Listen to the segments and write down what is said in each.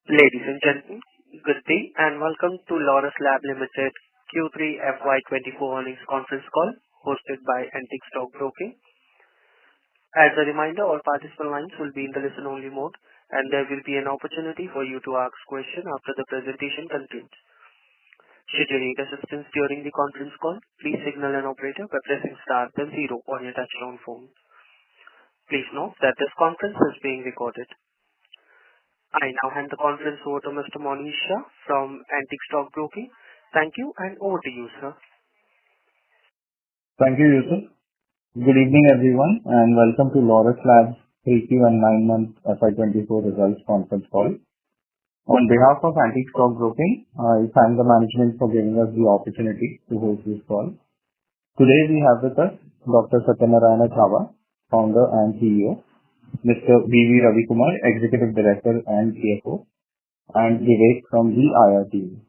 Ladies and gentlemen, good day and welcome to Laurus Lab Limited Q3 FY24 earnings conference call hosted by Antique Stock Broking. As a reminder, all participant lines will be in the listen-only mode and there will be an opportunity for you to ask questions after the presentation concludes. Should you need assistance during the conference call, please signal an operator by pressing star then 0 on your touchtone phone. Please note that this conference is being recorded. I now hand the conference over to Mr. Monish Shah from Antique Stock Broking. Thank you and over to you, sir. Thank you, Yusuf. Good evening, everyone, and welcome to Laurus Lab's 3Q and 9-month FY24 results conference call. On behalf of Antique Stock Broking, I thank the management for giving us the opportunity to host this call. Today we have with us Dr. Satyanarayana Chava, Founder and CEO, Mr. V.V. Ravikumar, Executive Director and CFO, and Vivek from the IR team.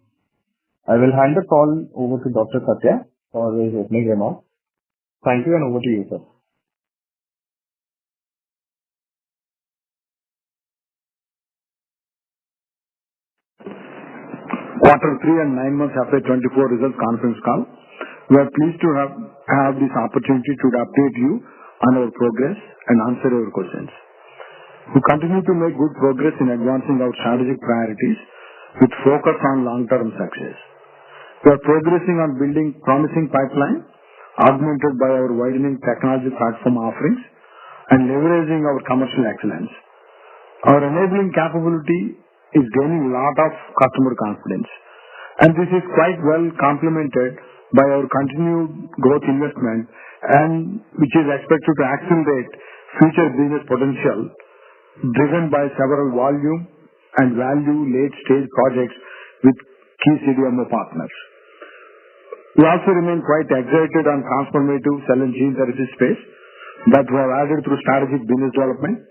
I will hand the call over to Dr. Satya for his opening remarks. Thank you and over to you, sir. Quarter 3 and 9 months FY24 results conference call. We are pleased to have this opportunity to update you on our progress and answer your questions. We continue to make good progress in advancing our strategic priorities with focus on long-term success. We are progressing on building promising pipeline, augmented by our widening technology platform offerings and leveraging our commercial excellence. Our enabling capability is gaining a lot of customer confidence, and this is quite well complemented by our continued growth investment and which is expected to accelerate future business potential driven by several volume and value late-stage projects with key CDMO partners. We also remain quite excited on transformative cell and gene therapy space that we have added through strategic business development,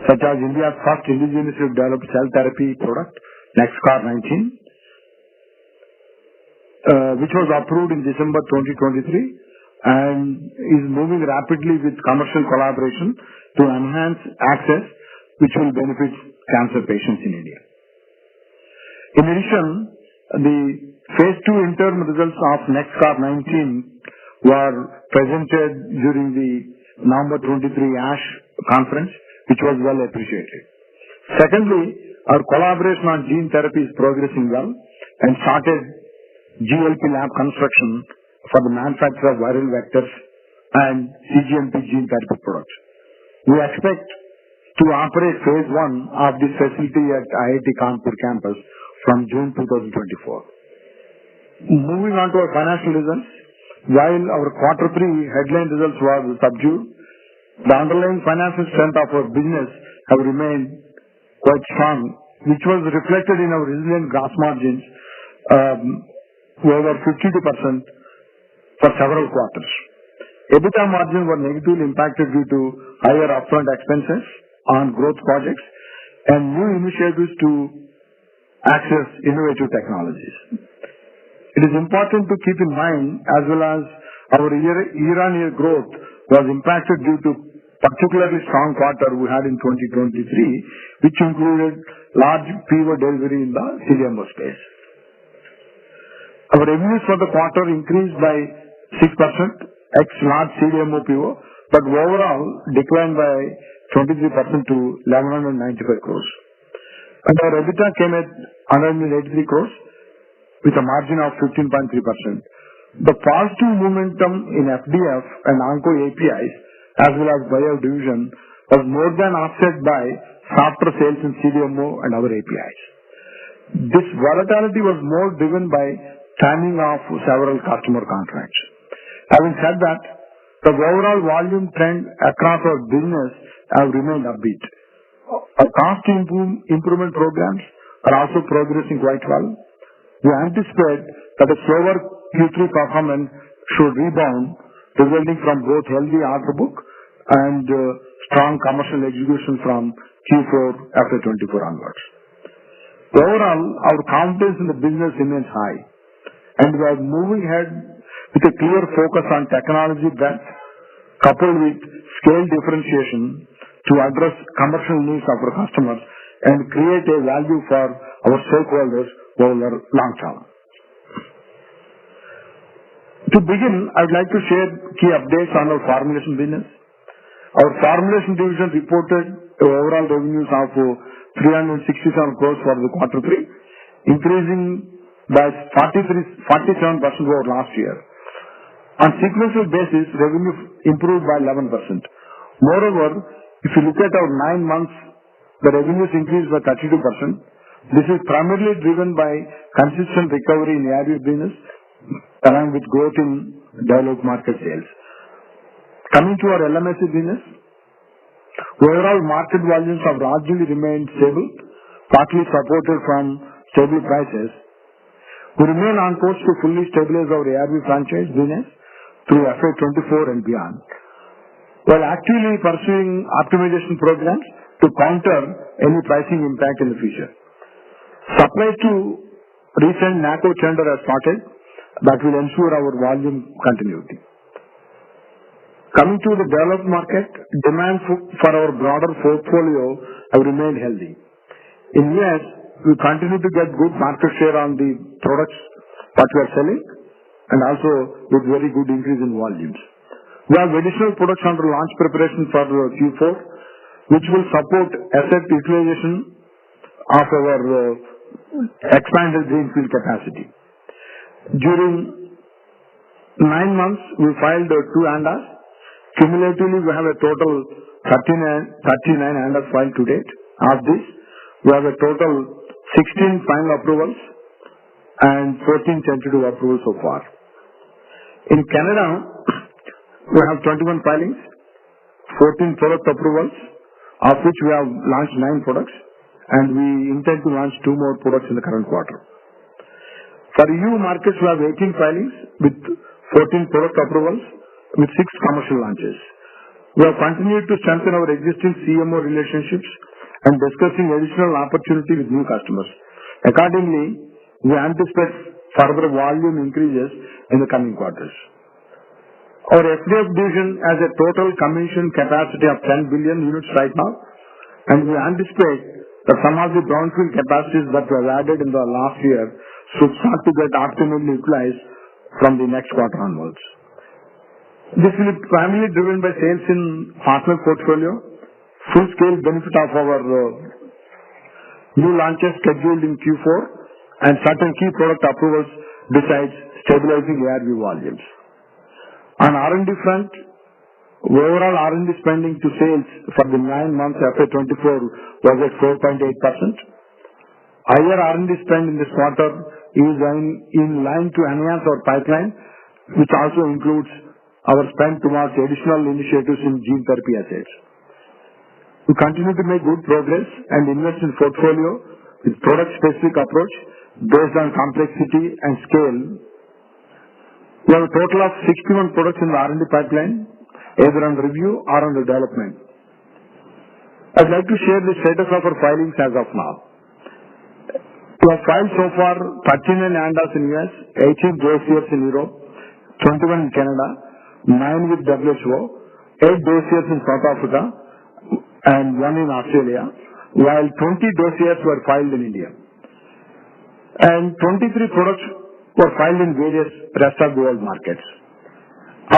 such as India's first indigenously developed cell therapy product, NextCar 19, which was approved in December 2023 and is moving rapidly with commercial collaboration to enhance access, which will benefit cancer patients in India. In addition, the Phase 2 interim results of NextCar 19 were presented during the November 23 ASH conference, which was well appreciated. Secondly, our collaboration on gene therapy is progressing well and started GLP lab construction for the manufacture of viral vectors and cGMP gene therapy products. We expect to operate Phase 1 of this facility at IIT Kanpur campus from June 2024. Moving on to our financial results, while our Quarter 3 headline results were subdued, the underlying financial strength of our business have remained quite strong, which was reflected in our resilient gross margins over 52% for several quarters. EBITDA margins were negatively impacted due to higher upfront expenses on growth projects and new initiatives to access innovative technologies. It is important to keep in mind as well as our year-on-year growth was impacted due to particularly strong quarter we had in 2023, which included large PO delivery in the CDMO space. Our revenues for the quarter increased by 6% ex large CDMO PO, but overall declined by 23% to 1,195 crores. And our EBITDA came at 183 crores with a margin of 15.3%. The positive momentum in FDF and Onco APIs as well as Bio division was more than offset by softer sales in CDMO and other APIs. This volatility was more driven by timing of several customer contracts. Having said that, the overall volume trend across our business have remained upbeat. Our cost improvement programs are also progressing quite well. We anticipate that a slower Q3 performance should rebound, resulting from both healthy order book and strong commercial execution from Q4 FY24 onwards. Overall, our confidence in the business remains high, and we are moving ahead with a clear focus on technology breadth coupled with scale differentiation to address commercial needs of our customers and create a value for our stakeholders over the long term. To begin, I would like to share key updates on our formulation business. Our formulation division reported overall revenues of 367 crores for the quarter 3, increasing by 47% over last year. On sequential basis, revenue improved by 11%. Moreover, if you look at our 9 months, the revenues increased by 32%. This is primarily driven by consistent recovery in ARV business along with growth in developed market sales. Coming to our LMIC business, overall market volumes have largely remained stable, partly supported from stable prices. We remain on course to fully stabilize our ARV franchise business through FY24 and beyond, while actively pursuing optimization programs to counter any pricing impact in the future. Supply to recent NACO tender has started that will ensure our volume continuity. Coming to the developed market, demand for our broader portfolio have remained healthy. In US, we continue to get good market share on the products that we are selling and also with very good increase in volumes. We have additional products under launch preparation for Q4, which will support asset utilization of our expanded greenfield capacity. During 9 months, we filed 2 ANDAs. Cumulatively, we have a total 39 ANDAs filed to date. Of this, we have a total 16 final approvals and 14 tentative approvals so far. In Canada, we have 21 filings, 14 product approvals, of which we have launched 9 products, and we intend to launch 2 more products in the current quarter. For EU markets, we have 18 filings with 14 product approvals with 6 commercial launches. We have continued to strengthen our existing CMO relationships and discussing additional opportunity with new customers. Accordingly, we anticipate further volume increases in the coming quarters. Our FDF division has a total commissioned capacity of 10 billion units right now, and we anticipate that some of the brownfield capacities that were added in the last year should start to get optimally utilized from the next quarter onwards. This will be primarily driven by sales in partner portfolio, full-scale benefit of our new launches scheduled in Q4, and certain key product approvals besides stabilizing ARV volumes. On R&D front, overall R&D spending to sales for the 9 months FY24 was at 4.8%. Higher R&D spend in this quarter is in line to enhance our pipeline, which also includes our spend towards additional initiatives in gene therapy assets. We continue to make good progress and invest in portfolio with product-specific approach based on complexity and scale. We have a total of 61 products in the R&D pipeline, either under review or under development. I'd like to share the status of our filings as of now. We have filed so far 39 ANDAs in US, 18 dossiers in Europe, 21 in Canada, 9 with WHO, 8 dossiers in South Africa, and 1 in Australia, while 20 dossiers were filed in India. And 23 products were filed in various rest of the world markets.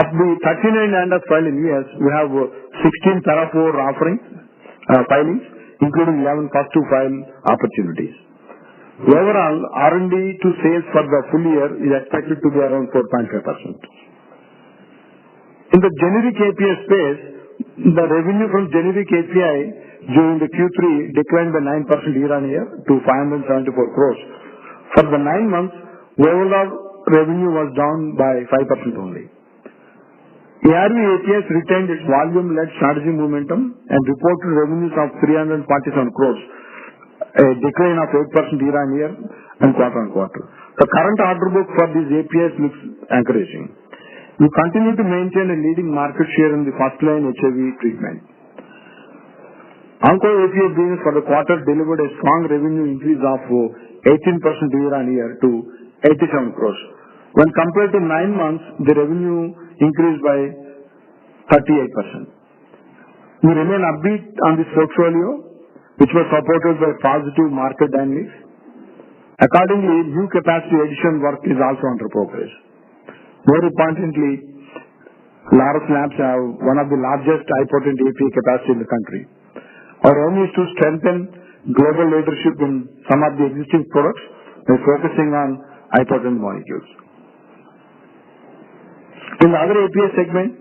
Of the 39 ANDAs filed in US, we have 16 Para 4 filings, including 11 first to file opportunities. Overall, R&D to sales for the full year is expected to be around 4.5%. In the generic API space, the revenue from generic API during the Q3 declined by 9% year-on-year to 574 crores. For the 9 months, overall revenue was down by 5% only. ARV APIs retained its volume-led strategy momentum and reported revenues of 347 crores, a decline of 8% year-on-year and quarter-on-quarter. The current order book for these APIs looks encouraging. We continue to maintain a leading market share in the first-line HIV treatment. Concall API business for the quarter delivered a strong revenue increase of 18% year-on-year to 87 crores. When compared to 9 months, the revenue increased by 38%. We remain upbeat on this portfolio which was supported by positive market dynamics. Accordingly, new capacity addition work is also under progress. More importantly, Laurus Labs have one of the largest high-potent API capacity in the country. Our aim is to strengthen global leadership in some of the existing products by focusing on high-potent molecules. In the other API segment,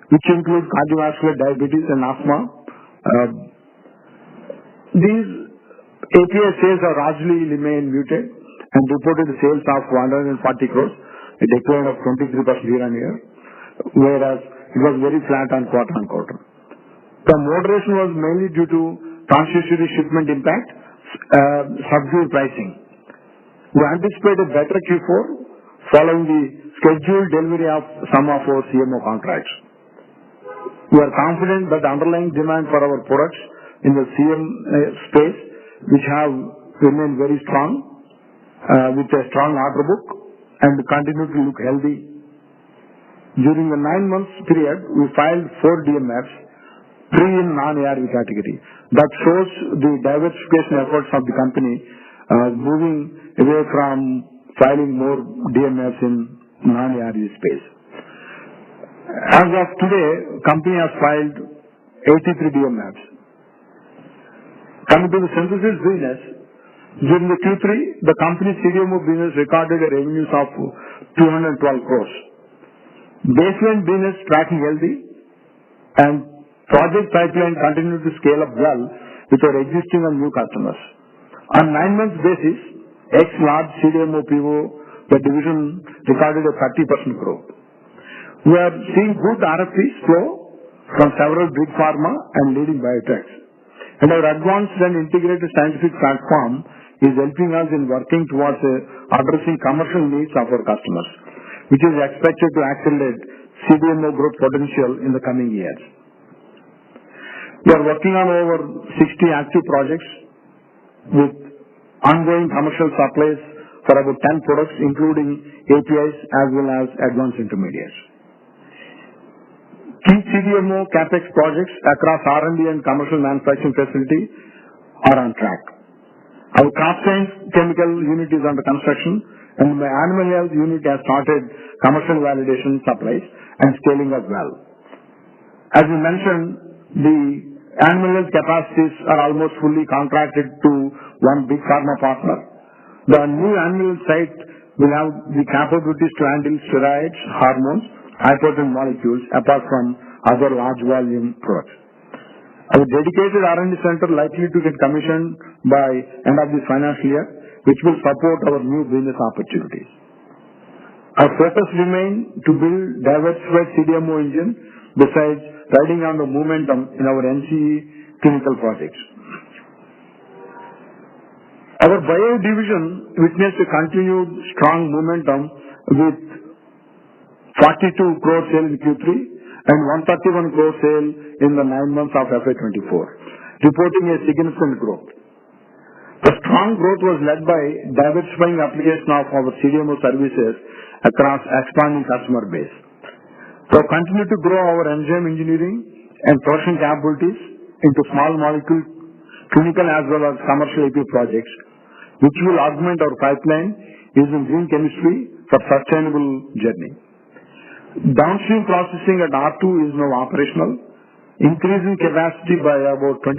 which include cardiovascular, diabetes, and asthma, these API sales are largely remain muted and reported sales of 140 crores, a decline of 23% year-on-year, whereas it was very flat on quarter-on-quarter. The moderation was mainly due to transitory shipment impact, subdued pricing. We anticipate a better Q4 following the scheduled delivery of some of our CMO contracts. We are confident that the underlying demand for our products in the CM space, which have remained very strong, with a strong order book and continue to look healthy. During the 9 months period, we filed 4 DMFs, 3 in non-ARV category. That shows the diversification efforts of the company moving away from filing more DMFs in non-ARV space. As of today, company has filed 83 DMFs. Coming to the synthesis business, during the Q3, the company's CDMO business recorded a revenues of 212 crores. Baseline business tracking healthy and project pipeline continued to scale up well with our existing and new customers. On 9 months basis, ex-large CDMO PO, the division recorded a 30% growth. We are seeing good RFPs flow from several big pharma and leading biotechs. And our advanced and integrated scientific platform is helping us in working towards addressing commercial needs of our customers, which is expected to accelerate CDMO growth potential in the coming years. We are working on over 60 active projects with ongoing commercial supplies for about 10 products, including APIs as well as advanced intermediates. Key CDMO capex projects across R&D and commercial manufacturing facility are on track. Our crop science chemical unit is under construction, and my animal health unit has started commercial validation supplies and scaling up well. As we mentioned, the animal health capacities are almost fully contracted to one big pharma partner. The new animal site will have the capabilities to handle steroids, hormones, high-potent molecules, apart from other large volume products. Our dedicated R&D center likely to get commissioned by end of this financial year, which will support our new business opportunities. Our focus remains to build diversified CDMO engine besides riding on the momentum in our NCE clinical projects. Our bio division witnessed a continued strong momentum with 42 crore sale in Q3 and 131 crore sale in the 9 months of FY24, reporting a significant growth. The strong growth was led by diversifying application of our CDMO services across expanding customer base. We continue to grow our enzyme engineering and production capabilities into small molecule, clinical as well as commercial API projects, which will augment our pipeline using green chemistry for sustainable journey. Downstream processing at R2 is now operational, increasing capacity by about 20%,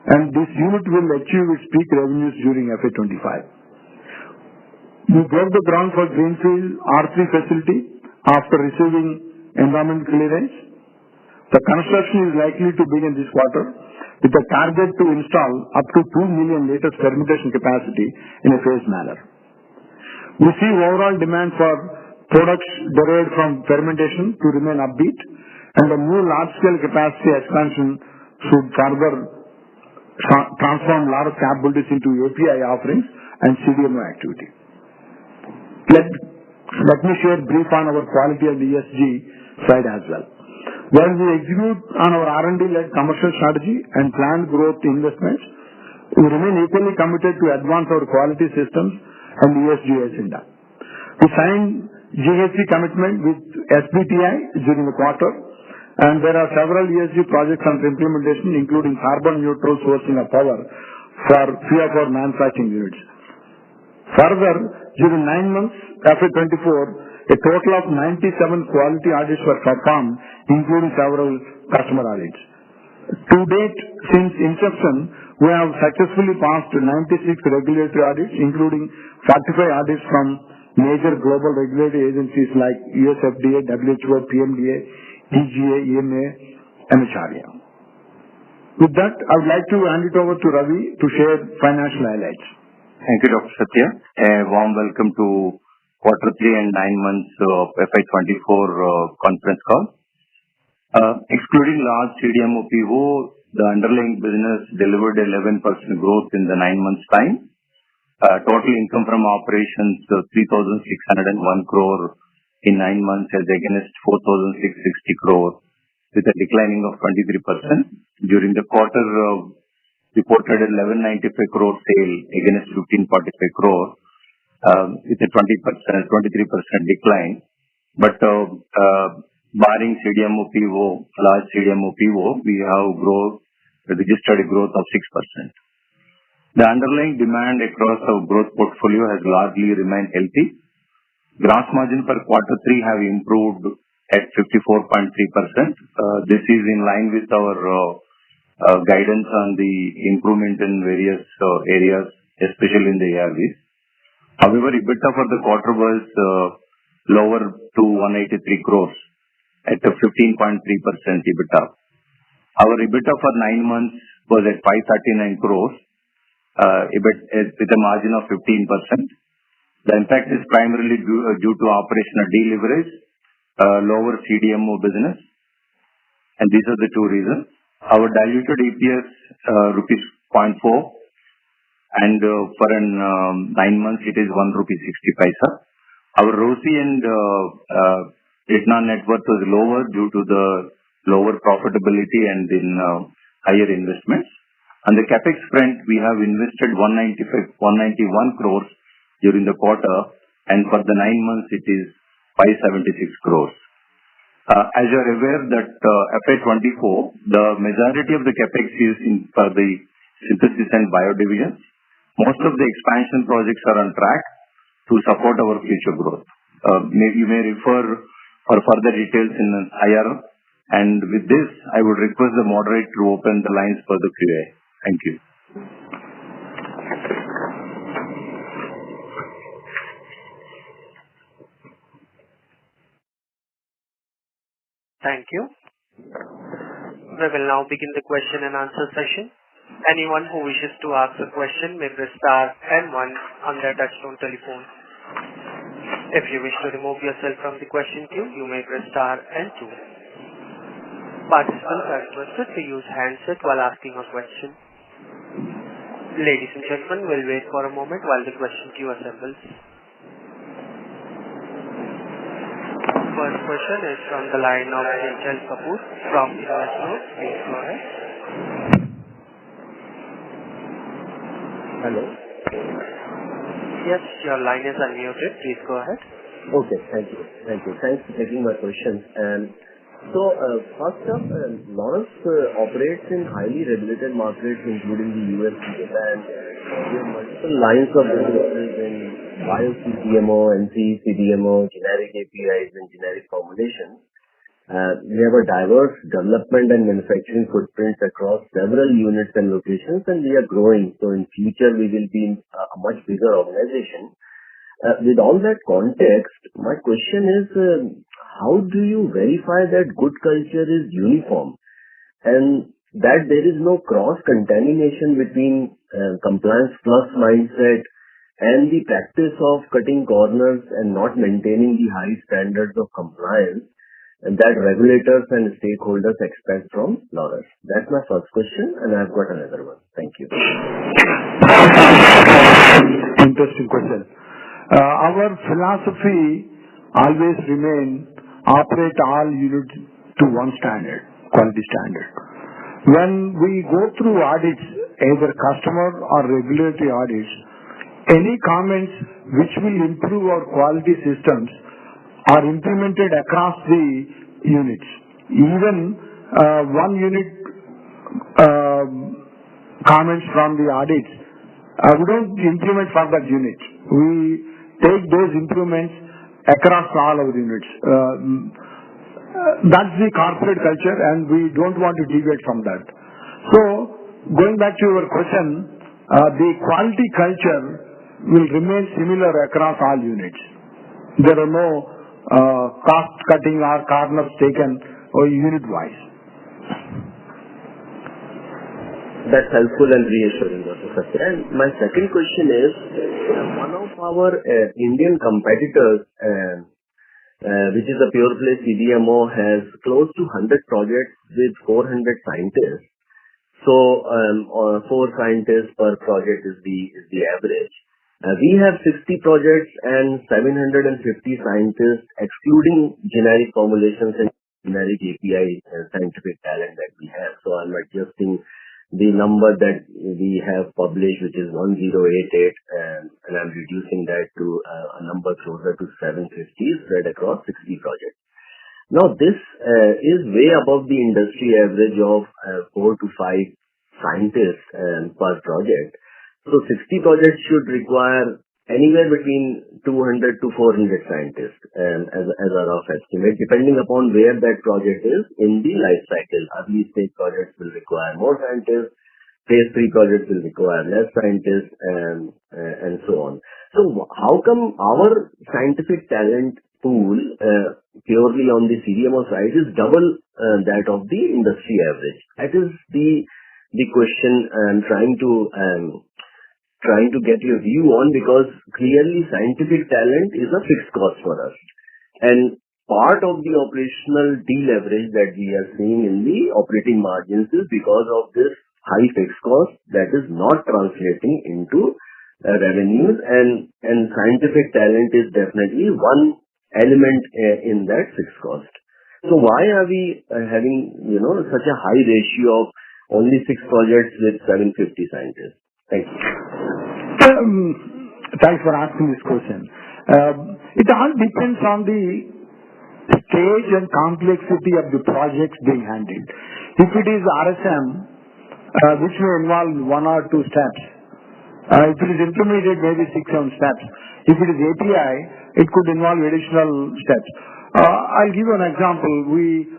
and this unit will achieve its peak revenues during FY25. We broke the ground for Greenfield R3 facility after receiving environmental clearance. The construction is likely to begin this quarter with a target to install up to 2 million liters fermentation capacity in a phased manner. We see overall demand for products derived from fermentation to remain upbeat, and the new large-scale capacity expansion should further transform Laurus capabilities into API offerings and CDMO activity. Let me share brief on our quality and ESG side as well. While we execute on our R&D-led commercial strategy and planned growth investments, we remain equally committed to advance our quality systems and ESG agenda. We signed GHG commitment with SBTi during the quarter, And there are several ESG projects under implementation, including carbon neutral sourcing of power for few of our manufacturing units. Further, during 9 months FY24, a total of 97 quality audits were performed, including several customer audits. To date, since inception, we have successfully passed 96 regulatory audits, including 45 audits from major global regulatory agencies like US FDA, WHO, PMDA, EGA, EMA, MHRA. With that, I would like to hand it over to Ravi to share financial highlights. Thank you, Dr. Satya. A warm welcome to Q3 and 9 months of FY24 conference call. Excluding large CDMO PO, the underlying business delivered 11% growth in the 9 months time. Total income from operations 3,601 crore in 9 months as against 4,660 crore with a declining of 23%. During the quarter, reported 1195 crore sale against 1545 crore with a 23% decline. But barring CDMO PO, large CDMO PO, we have registered a growth of 6%. The underlying demand across our growth portfolio has largely remained healthy. Gross margin for Q3 have improved at 54.3%. This is in line with our guidance on the improvement in various areas, especially in the ARVs. However, EBITDA for the quarter was lower to 183 crores at a 15.3% EBITDA. Our EBITDA for 9 months was at 539 crores with a margin of 15%. The impact is primarily due to operational deleverage, lower CDMO business, and these are the two reasons. Our diluted EPS rupees 0.4, and for 9 months it is 1 rupee 60 paisa. Our ROCE and return on net worth was lower due to the lower profitability and in higher investments. On the capex front, we have invested 191 crores during the quarter, and for the 9 months it is 576 crores. As you are aware that FY24, the majority of the capex is for the synthesis and bio divisions. Most of the expansion projects are on track to support our future growth. You may refer for further details in IR. And with this, I would request the moderator to open the lines for the QA. Thank you. Thank you. We will now begin the question and answer session. Anyone who wishes to ask a question may press star and 1 on their touchtone telephone. If you wish to remove yourself from the question queue, you may press star and 2. Participants are requested to use handset while asking a question. Ladies and gentlemen, we'll wait for a moment while the question queue assembles. First question is from the line of Concall Kapoor from Investors. Please go ahead. Hello. Yes, your line is unmuted. Please go ahead. Okay, thank you. Thanks for taking my questions. First up, Laurus operates in highly regulated markets, including the US and Japan. We have multiple lines of businesses in bio CDMO, NC, CDMO, generic APIs, and generic formulations. We have a diverse development and manufacturing footprint across several units and locations, and we are growing. So in future, we will be a much bigger organization. With all that context, my question is, how do you verify that good culture is uniform and that there is no cross-contamination between compliance plus mindset and the practice of cutting corners and not maintaining the high standards of compliance that regulators and stakeholders expect from Laurus? That's my first question, and I've got another one. Thank you. Interesting question. Our philosophy always remain operate all units to one standard, quality standard. When we go through audits, either customer or regulatory audits, any comments which will improve our quality systems are implemented across the units. even one unit comments from the audits, we don't implement for that unit. We take those improvements across all our units. That's the corporate culture, and we don't want to deviate from that. So, going back to your question, the quality culture will remain similar across all units. There are no cost cutting or corners taken or unit-wise. That's helpful and reassuring, Dr. Satya. And my second question is, one of our Indian competitors, which is a pure play CDMO, has close to 100 projects with 400 scientists. So, 4 scientists per project is the average. We have 60 projects and 750 scientists, excluding generic formulations and generic API scientific talent that we have. So, I'm adjusting the number that we have published, which is 1088, and I'm reducing that to a number closer to 750 spread across 60 projects. Now, this is way above the industry average of 4 to 5 scientists per project. So, 60 projects should require anywhere between 200 to 400 scientists as a rough estimate, depending upon where that project is in the life cycle. Early stage projects will require more scientists, phase 3 projects will require less scientists, and so on. So, how come our scientific talent pool purely on the CDMO side is double that of the industry average? That is the question I'm trying to get your view on, because clearly scientific talent is a fixed cost for us. And part of the operational deleverage that we are seeing in the operating margins is because of this high fixed cost that is not translating into revenues, and scientific talent is definitely one element in that fixed cost. So why are we having, such a high ratio of only 6 projects with 750 scientists? Thank you. Thanks for asking this question. It all depends on the stage and complexity of the projects being handled. If it is RSM, which may involve 1 or 2 steps. If it is intermediate, maybe 6-7 steps. If it is API, it could involve additional steps. I'll give you an example. We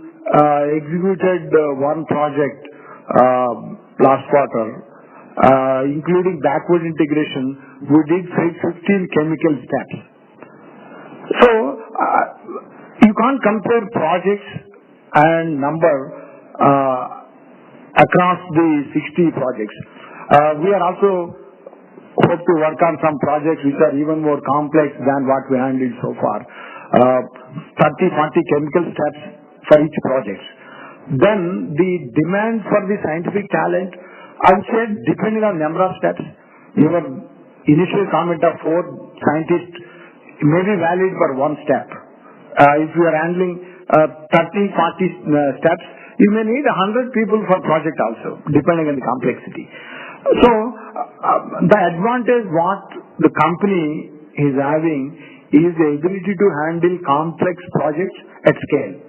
executed one project last quarter. Including backward integration, we did 15 chemical steps. So, you can't compare projects and number across the 60 projects. We are also hope to work on some projects which are even more complex than what we handled so far. 30, 40 chemical steps for each project. Then the demand for the scientific talent, I would say, depending on number of steps, your initial comment of 4 scientists may be valid for 1 step. If you are handling 30, 40 steps, you may need 100 people for project also, depending on the complexity. So, the advantage what the company is having is the ability to handle complex projects at scale.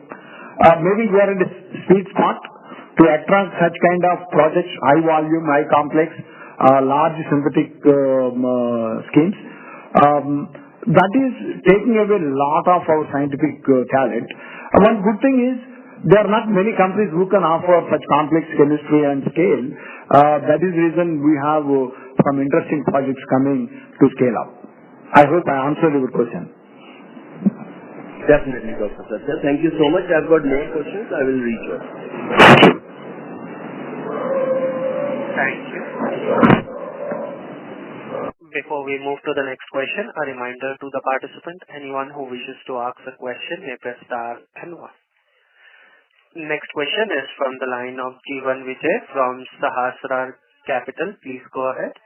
Maybe we are in the sweet spot to attract such kind of projects, high volume, high complex, large synthetic schemes. That is taking away a lot of our scientific talent. One good thing is there are not many companies who can offer such complex chemistry and scale. That is the reason we have some interesting projects coming to scale up. I hope I answered your question. Definitely, Dr. Satya. Thank you so much. I've got more questions. I will reach out. Thank you. Before we move to the next question, a reminder to the participant, anyone who wishes to ask a question may press star and 1. Next question is from the line of Jeevan Vijay from Sahasrar Capital. Please go ahead.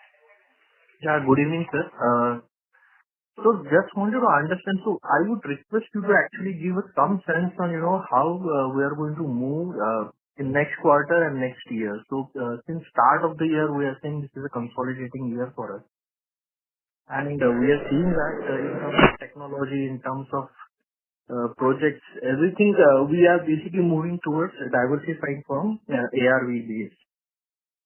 Yeah, good evening, sir. So just wanted to understand, so I would request you to actually give us some sense on, how we are going to move in next quarter and next year. So since start of the year, we are saying this is a consolidating year for us. And we are seeing that in terms of technology, in terms of projects, everything, we are basically moving towards diversifying from ARV base.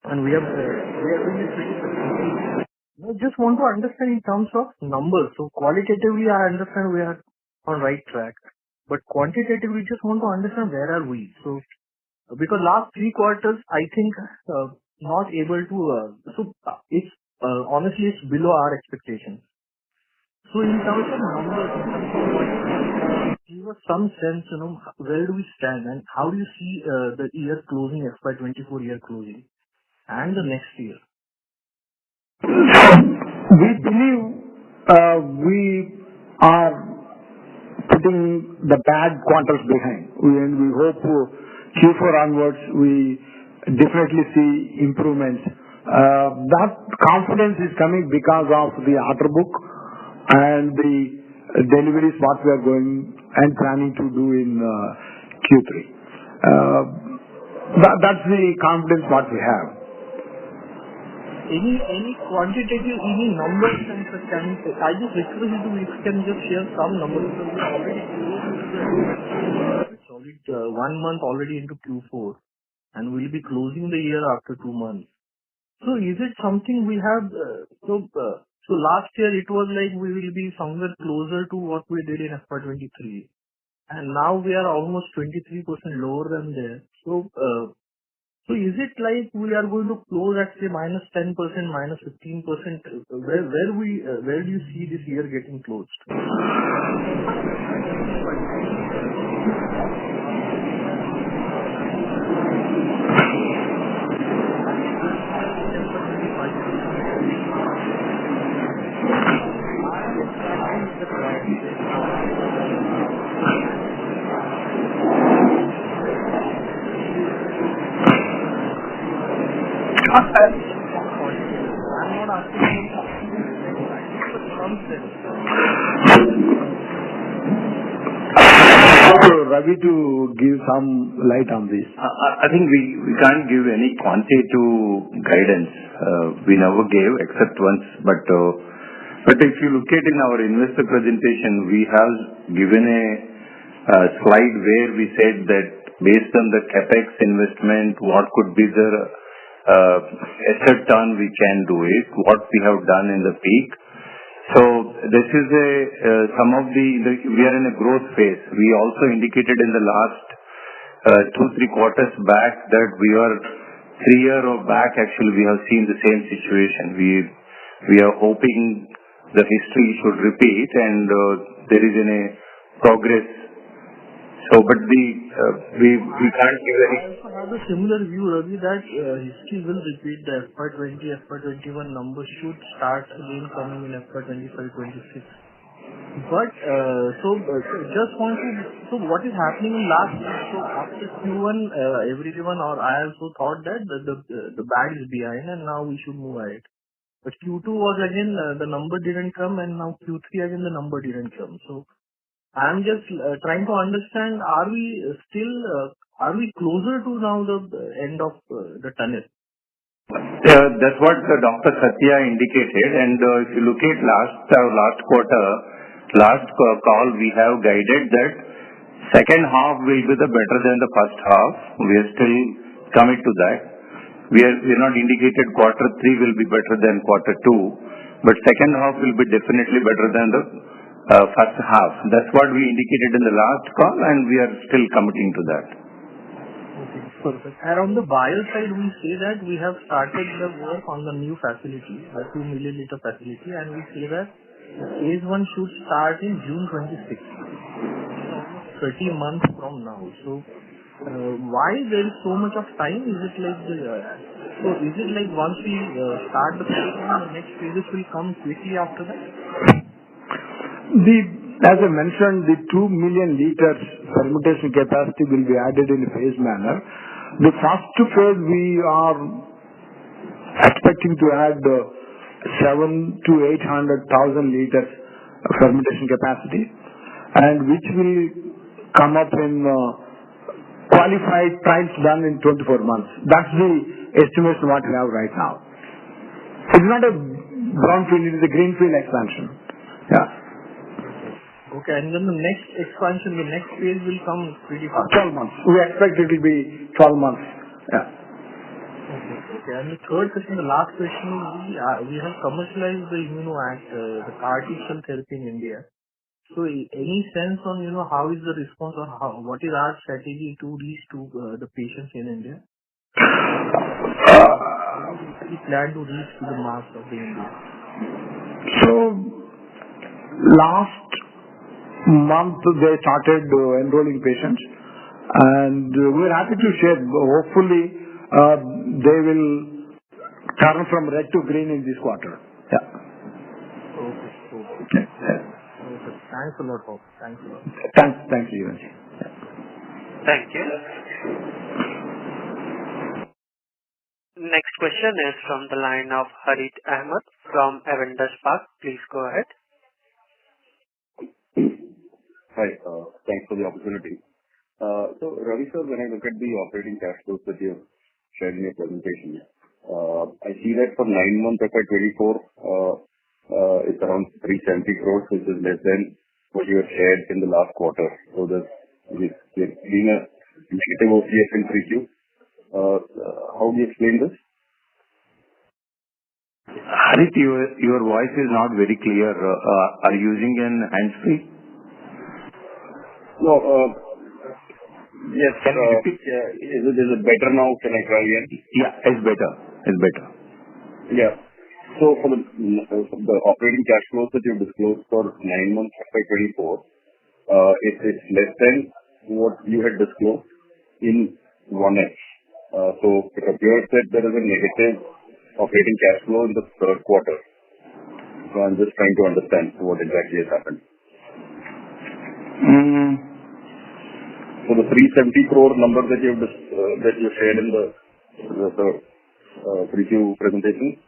And we are doing it pretty successfully. I just want to understand in terms of numbers. So qualitatively, I understand we are on right track. But quantitatively, just want to understand where are we. So because last 3 quarters, I think not able to. It's honestly it's below our expectations. So in terms of numbers, in terms of give us some sense, where do we stand and how do you see the year closing, FY24 year closing, and the next year? We believe we are putting the bad quarters behind. We hope Q4 onwards we definitely see improvements. That confidence is coming because of the order book and the deliveries what we are going and planning to do in Q3. That's the confidence what we have. Any quantitative, any numbers and I just request you to if you can just share some numbers because we are already close into the 1 month already into Q4 and we'll be closing the year after 2 months. So is it something we have? So last year it was like we will be somewhere closer to what we did in FY23, and now we are almost 23% lower than there. So is it like we are going to close at say minus 10%, minus 15%? Where do you see this year getting closed? Ravi to give some light on this. I think we can't give any quantitative guidance. We never gave except once. But if you look at in our investor presentation, we have given a slide where we said that based on the capex investment, what could be the asset turn we can do it, what we have done in the peak. So this is some of we are in a growth phase. We also indicated in the last 2-3 quarters back that we are 3 years back actually we have seen the same situation. We are hoping the history should repeat and there is a progress. So, but we can't give any. I also have a similar view, Ravi, that history will repeat. The FY20, FY21 numbers should start again coming in FY25, 26. But just want to. So, what is happening in last week? So, after Q1, everyone or I also thought that the bag is behind and now we should move ahead. But Q2 was again the number didn't come, and now Q3 again the number didn't come. So. I'm just trying to understand, are we closer to now the end of the tunnel? That's what Dr. Satya indicated. And if you look at last call, we have guided that second half will be the better than the first half. We are still committed to that. We are not indicated quarter 3 will be better than quarter 2, but second half will be definitely better than the first half. That's what we indicated in the last call, and we are still committing to that. Okay, perfect. And on the bio side, we say that we have started the work on the new facility, the 2 million liter facility, and we say that phase 1 should start in June 26. Almost 30 months from now. So, why there is so much of time? Is it like once we start the phase 1, the next phases will come quickly after that? As I mentioned, the 2 million liters fermentation capacity will be added in a phased manner. The first phase we are expecting to add 700,000 to 800,000 liters fermentation capacity, and which will come up in qualified trials done in 24 months. That's the estimation what we have right now. It's not a brownfield, it is a greenfield expansion. Yeah. Okay, and then the next expansion, the next phase will come pretty fast. 12 months. We expect it will be 12 months. Yeah. Okay. And the third question, the last question is, we have commercialized the ImmunoAct, the CAR T-cell therapy in India. So any sense on, how is the response or what is our strategy to reach to the patients in India? How do we plan to reach to the mass of the India? So, last month they started enrolling patients, and we're happy to share. Hopefully, they will turn from red to green in this quarter. Yeah. Okay. Thanks a lot, Bob. Thanks a lot. Thanks, Jeevan. Thank you. Next question is from the line of Harith Ahmed from Avendus Spark. Please go ahead. Hi, thanks for the opportunity. So, Ravi sir, when I look at the operating cash flows that you have shared in your presentation, I see that for 9 months FY24, it's around 370 crores, which is less than what you have shared in the last quarter. So, there's been a negative OCF in 3Q. How do you explain this? Harith, your voice is not very clear. Are you using an hands-free? No. Yes. Can you repeat? Is it better now? Can I try again? Yeah, it's better. Yeah. So for the operating cash flows that you disclosed for 9 months FY24, it's less than what you had disclosed in 1H. So it appears that there is a negative operating cash flow in the third quarter. So I'm just trying to understand what exactly has happened. So the 370 crore number that you shared in the 3Q presentation,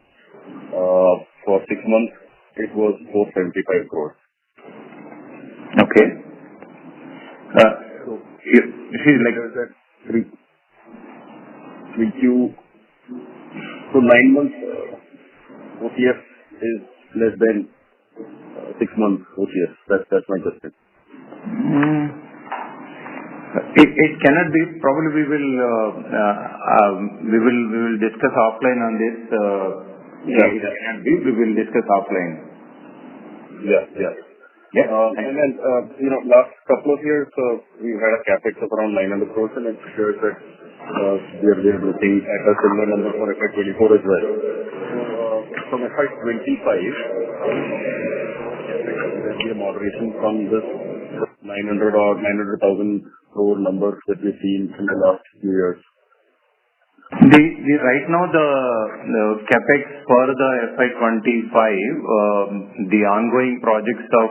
for 6 months it was 475 crores. Okay. So this is like that 3Q. So 9 months OCF is less than 6 months OCF. That's my question. It cannot be. Probably we will discuss offline on this. It cannot be. We will discuss offline. Yeah. And then last couple of years we've had a capex of around 900 crores, and it shows that we are looking at a similar number for FY24 as well. From FY25, there will be a moderation from this 900 or 900,000 crore numbers that we've seen in the last few years. Right now the capex for the FY25, the ongoing projects of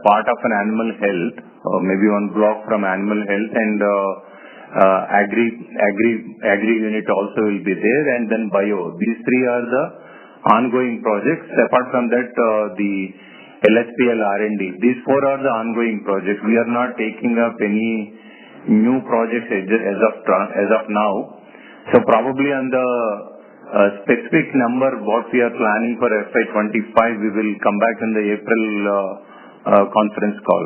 part of an animal health, maybe one block from animal health, and agri unit also will be there, and then bio. These three are the ongoing projects. Apart from that, the LSPL R&D. These four are the ongoing projects. We are not taking up any new projects as of now. So probably on the specific number what we are planning for FY25, we will come back in the April conference call.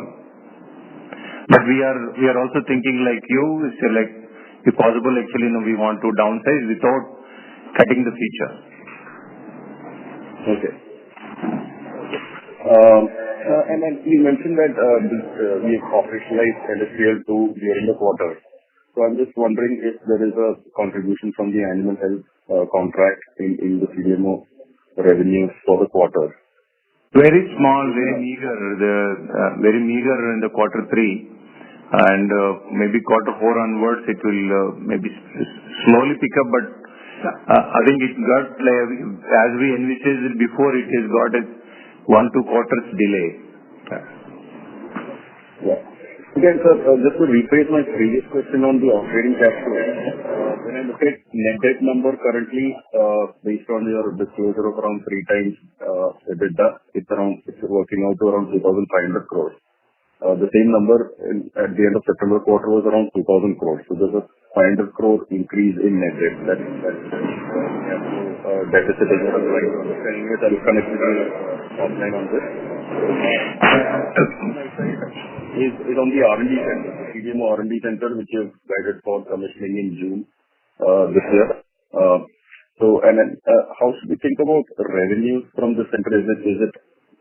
But we are also thinking like you, if possible, actually, we want to downsize without cutting the feature. Okay. And then you mentioned that we have operationalized LSPL2 during the quarter. So I'm just wondering if there is a contribution from the animal health contract in the CDMO revenues for the quarter. Very small, very meager. Very meager in the quarter 3, and maybe quarter 4 onwards it will maybe slowly pick up. But I think it got, as we envisaged it before, it has got a 1-2 quarters delay. Yeah. Again, sir, just to rephrase my previous question on the operating cash flow, when I look at net debt number currently, based on your disclosure of around 3 times EBITDA, it's working out to around 2,500 crores. The same number at the end of September quarter was around 2,000 crores. So there's a 500 crore increase in net debt. deficit? Is what I'm trying to understand. Anyways, I'll connect with you offline on this. My side is on the R&D center, CDMO R&D center, which you've guided for commissioning in June this year. How should we think about revenues from the center?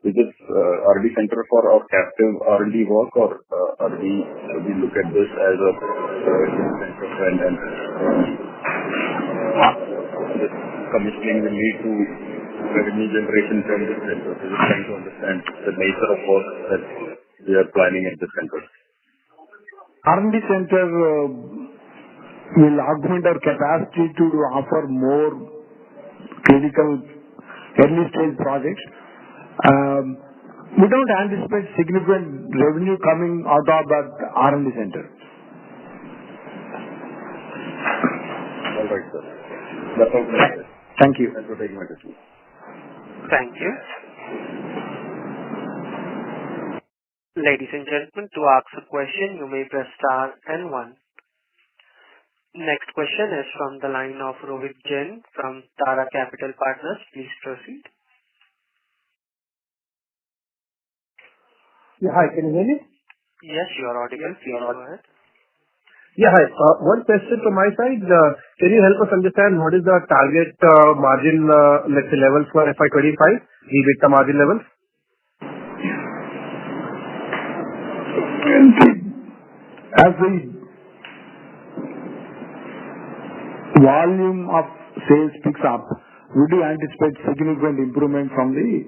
Is it R&D center for our captive R&D work, or should we look at this as a center and this commissioning will lead to revenue generation from this center? So just trying to understand the nature of work that we are planning at this center. R&D center will augment our capacity to offer more clinical early stage projects. We don't anticipate significant revenue coming out of that R&D center. All right, sir. That's all from my side. Thank you. Thanks for taking my question. Thank you. Ladies and gentlemen, to ask a question, you may press star and 1. Next question is from the line of Rohit Jain from Tara Capital Partners. Please proceed. Yeah, hi, can you hear me? Yes, you are audible. Please go ahead. Yeah, hi. One question from my side. Can you help us understand what is the target margin, let's say, levels for FY25, the EBITDA margin levels? As the volume of sales picks up, we do anticipate significant improvement from the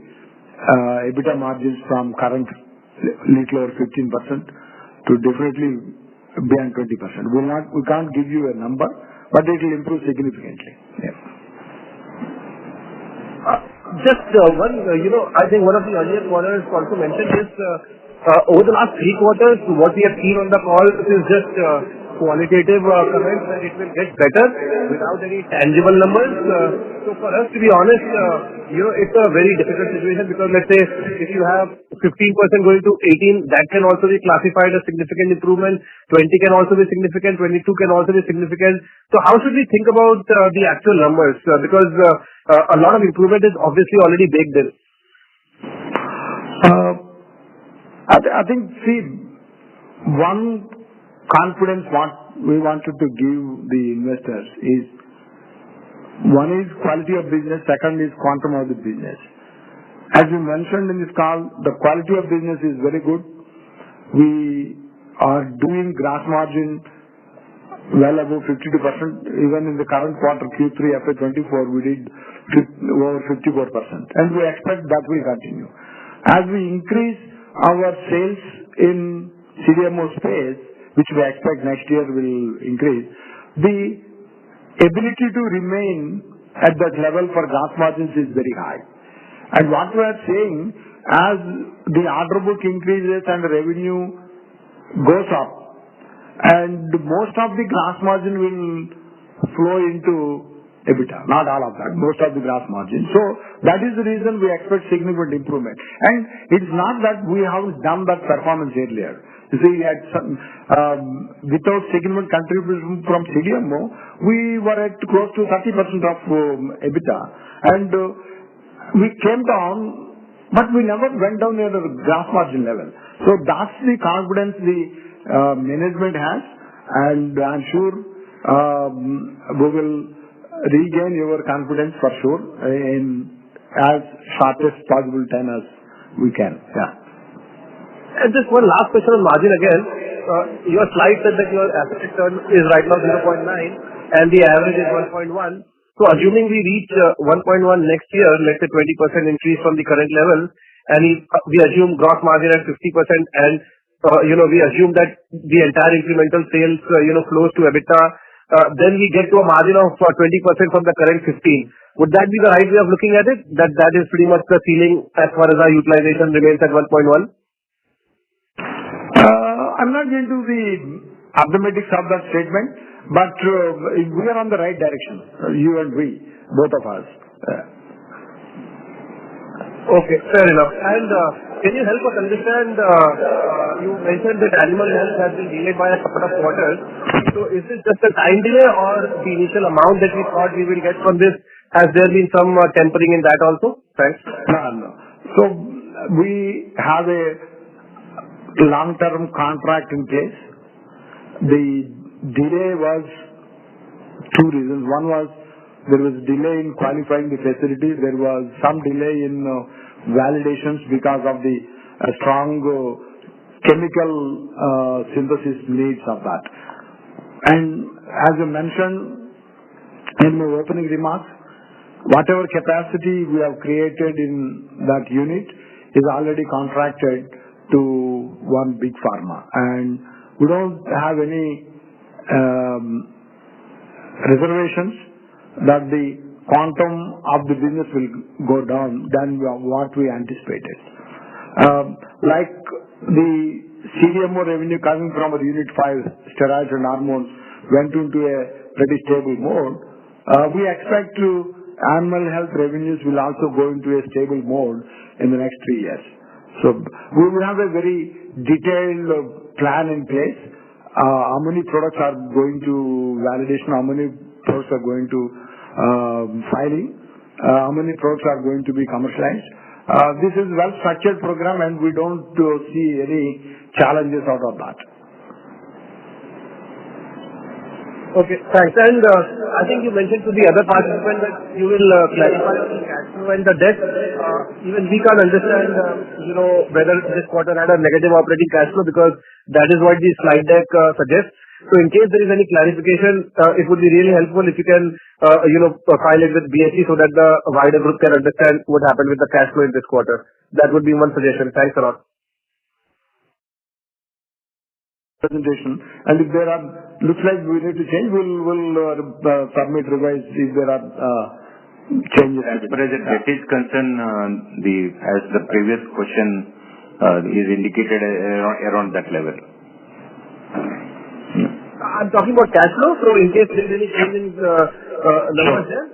EBITDA margins from current little over 15% to definitely beyond 20%. We can't give you a number, but it will improve significantly. Yeah. Just one, I think one of the earlier callers also mentioned this. Over the last 3 quarters, what we have seen on the call is just qualitative comments that it will get better without any tangible numbers. So for us, to be honest, it's a very difficult situation, because let's say if you have 15% going to 18, that can also be classified as significant improvement. 20 can also be significant. 22 can also be significant. So how should we think about the actual numbers? Because a lot of improvement is obviously already baked in. I think, see, one confidence what we wanted to give the investors is, one is quality of business, second is quantum of the business. As we mentioned in this call, the quality of business is very good. We are doing gross margin well above 52%. Even in the current quarter, Q3 FY24, we did over 54%. And we expect that will continue. As we increase our sales in CDMO space, which we expect next year will increase, the ability to remain at that level for gross margins is very high. And what we are saying, as the order book increases and the revenue goes up, and most of the gross margin will flow into EBITDA, not all of that, most of the gross margin. So that is the reason we expect significant improvement. And it's not that we haven't done that performance earlier. You see, without significant contribution from CDMO, we were at close to 30% of EBITDA. And we came down, but we never went down near the gross margin level. So that's the confidence the management has, and I'm sure we will regain your confidence for sure in as shortest possible time as we can. Yeah. And just one last question on margin again. Your slide said that your asset return is right now 0.9 and the average is 1.1. So assuming we reach 1.1 next year, let's say 20% increase from the current level, and we assume gross margin at 50%, and we assume that the entire incremental sales flows to EBITDA, then we get to a margin of 20% from the current 15. Would that be the right way of looking at it? That is pretty much the ceiling as far as our utilization remains at 1.1? I'm not into the arithmetics of that statement, but we are on the right direction, you and we, both of us. Okay, fair enough. And can you help us understand, you mentioned that animal health has been delayed by a couple of quarters. So is this just a time delay, or the initial amount that we thought we will get from this Has there been some tempering in that also? Thanks. No. So we have a long-term contract in place. The delay was two reasons. One was there was delay in qualifying the facility. There was some delay in validations because of the strong chemical synthesis needs of that. And as you mentioned in my opening remarks, whatever capacity we have created in that unit is already contracted to one big pharma, and we don't have any reservations that the quantum of the business will go down than what we anticipated. Like the CDMO revenue coming from our Unit 5, steroids and hormones, went into a pretty stable mode. We expect animal health revenues will also go into a stable mode in the next 3 years. So we will have a very detailed plan in place. How many products are going to validation, how many products are going to filing, how many products are going to be commercialized. This is a well-structured program, and we don't see any challenges out of that. Okay, thanks. And I think you mentioned to the other participant that you will clarify on the cash flow and the debt. Even we can't understand, whether this quarter had a negative operating cash flow, because that is what the slide deck suggests. So in case there is any clarification, it would be really helpful if you can, file it with BSE so that the wider group can understand what happened with the cash flow in this quarter. That would be one suggestion. Thanks a lot. Presentation, and if there are looks like we need to change, we'll submit revise if there are changes. As far as the debt is concerned, as the previous question is indicated around that level. I'm talking about cash flow, so in case there is any change in numbers there,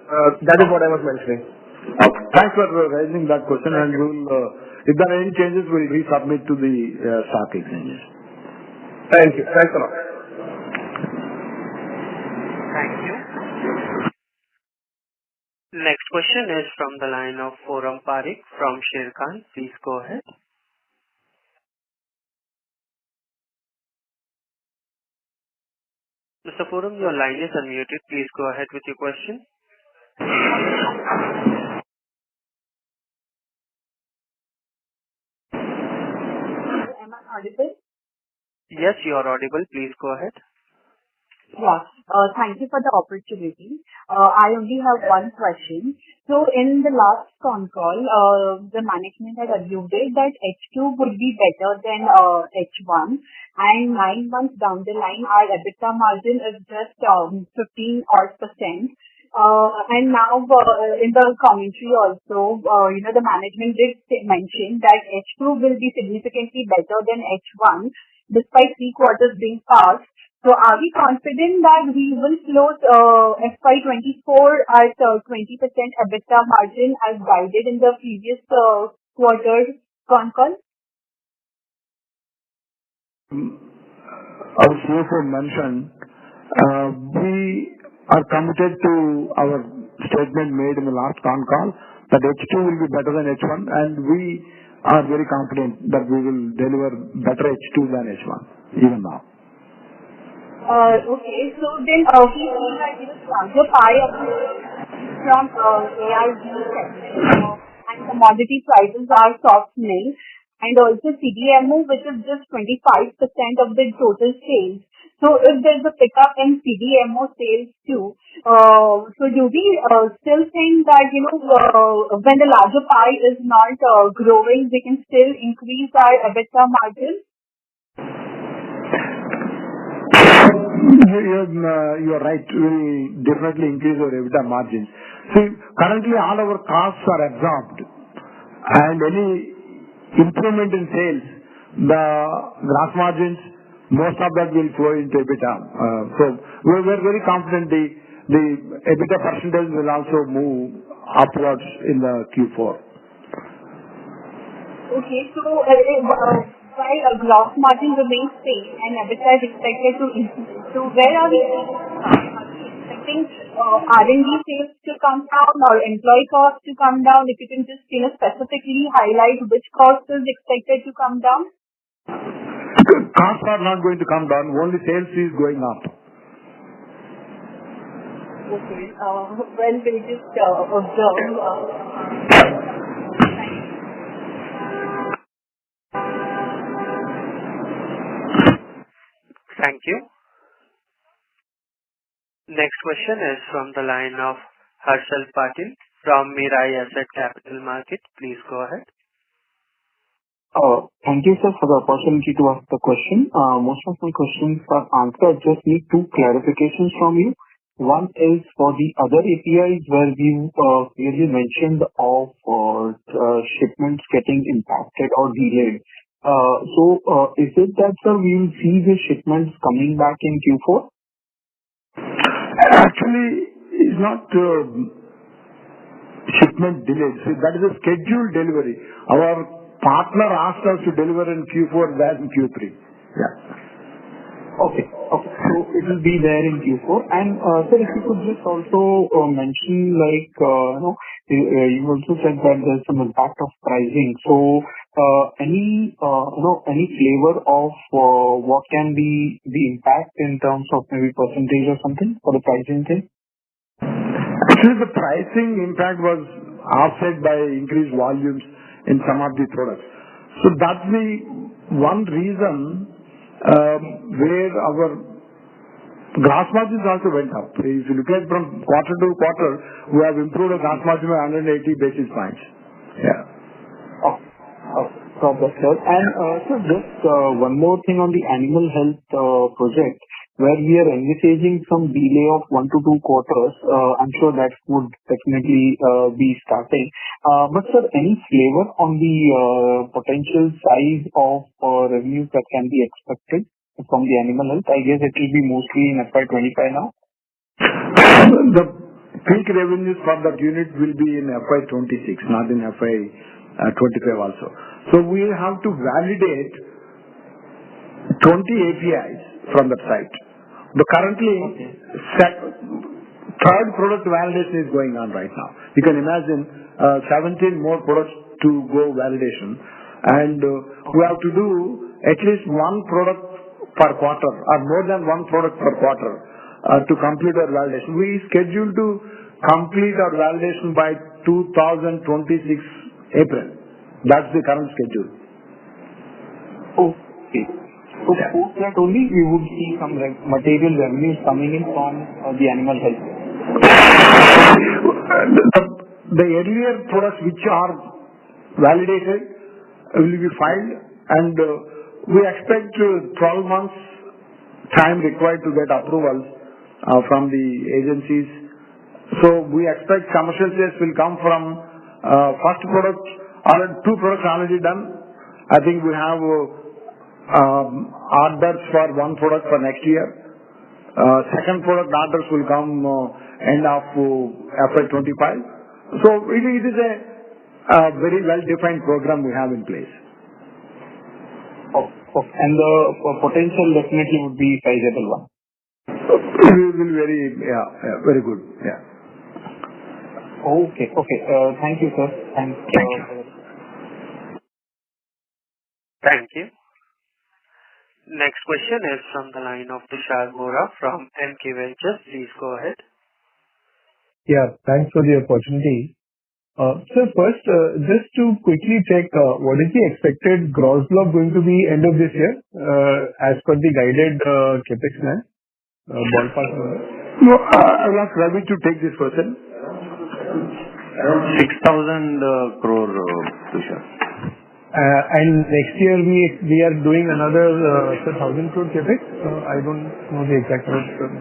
that is what I was mentioning. Okay. Thanks for raising that question, and we'll if there are any changes, we'll resubmit to the stock exchanges. Thank you. Thanks a lot. Thank you. Next question is from the line of Forum Parekh from Sharekhan. Please go ahead. Mr. Forum, your line is unmuted. Please go ahead with your question. Am I audible? Yes, you are audible. Please go ahead. Yeah. Thank you for the opportunity. I only have one question. So in the last con call, the management had alluded that H2 would be better than H1, and 9 months down the line, our EBITDA margin is just 15% odd. And now in the commentary also, the management did mention that H2 will be significantly better than H1, despite 3 quarters being passed. So are we confident that we will close FY24 at 20% EBITDA margin as guided in the previous quarter con call? Our CFO mentioned we are committed to our statement made in the last con call that H2 will be better than H1, and we are very confident that we will deliver better H2 than H1 even now. Okay, so then we see that larger pie of from ARV segment and commodity prices are softening, and also CDMO, which is just 25% of the total sales. So if there's a pickup in CDMO sales too, so do we still think that, when the larger pie is not growing, we can still increase our EBITDA margin? You're right. We definitely increase our EBITDA margins. See, currently all our costs are absorbed, and any improvement in sales, the gross margins, most of that will flow into EBITDA. So we're very confident the EBITDA percentage will also move upwards in the Q4. Okay, so while a gross margin remains same and EBITDA is expected to increase, so where are we expected expecting R&D sales to come down or employee costs to come down? If you can just, specifically highlight which cost is expected to come down. Costs are not going to come down, only sales is going up. Okay. Well, we'll just observe. Thank you. Next question is from the line of Harshal Patil from Mirae Asset Capital Market. Please go ahead. Thank you, sir, for the opportunity to ask the question. Most of my questions are answered. Just need two clarifications from you. One is for the other APIs where you clearly mentioned of shipments getting impacted or delayed. So is it that, sir, we will see the shipments coming back in Q4? Actually, it's not shipment delayed. See, that is a scheduled delivery. Our partner asked us to deliver in Q4 than in Q3. Yeah. Okay. So it will be there in Q4. And sir, if you could just also mention, you also said that there's some impact of pricing. So any flavor of what can be the impact in terms of maybe percentage or something for the pricing thing? Actually, the pricing impact was offset by increased volumes in some of the products. So that's the one reason where our gross margins also went up. If you look at from quarter to quarter, we have improved our gross margin by 180 basis points. Yeah. Got that, sir. And sir, just one more thing on the animal health project, where we are envisaging some delay of 1 to 2 quarters. I'm sure that would definitely be starting. But sir, any flavor on the potential size of revenues that can be expected from the animal health? I guess it will be mostly in FY25 now. The peak revenues for that unit will be in FY26, not in FY25 also. So we have to validate 20 APIs from that site. But currently, third product validation is going on right now. You can imagine 17 more products to go validation. And we have to do at least one product per quarter or more than one product per quarter to complete our validation. We schedule to complete our validation by 2026 April. That's the current schedule. Okay. So post that only we would see some material revenues coming in from the animal health. The earlier products which are validated will be filed, and we expect 12 months time required to get approvals from the agencies. So we expect commercial sales will come from first product. Two products already done. I think we have orders for one product for next year. Second product orders will come end of FY25. So it is a very well-defined program we have in place. And the potential definitely would be sizable one. It will be very good. Yeah. Okay. Thank you, sir. Thank you. Thank you. Next question is from the line of Tushar Vora from MK Ventures. Please go ahead. Yeah, thanks for the opportunity. So first, just to quickly check, what is the expected gross block going to be end of this year as per the guided capex plan? Ballpark number? No, I want Ravi to take this question. Around 6,000 crore, Tushar. And next year we are doing another 1,000 crore capex. I don't know the exact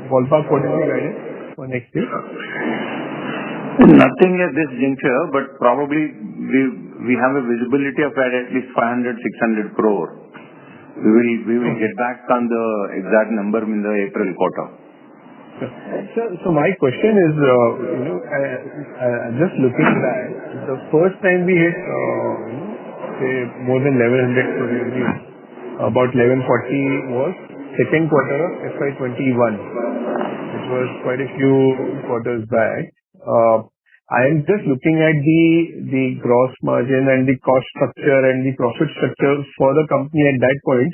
ballpark. What is the guidance for next year? Nothing at this juncture, but probably we have a visibility of at least 500-600 crore. We will get back on the exact number in the April quarter. So my question is, just looking back, the first time we hit say more than 1,100 crore revenue, about 1,140 was second quarter of FY21. which was quite a few quarters back. I am just looking at the gross margin and the cost structure and the profit structure for the company at that point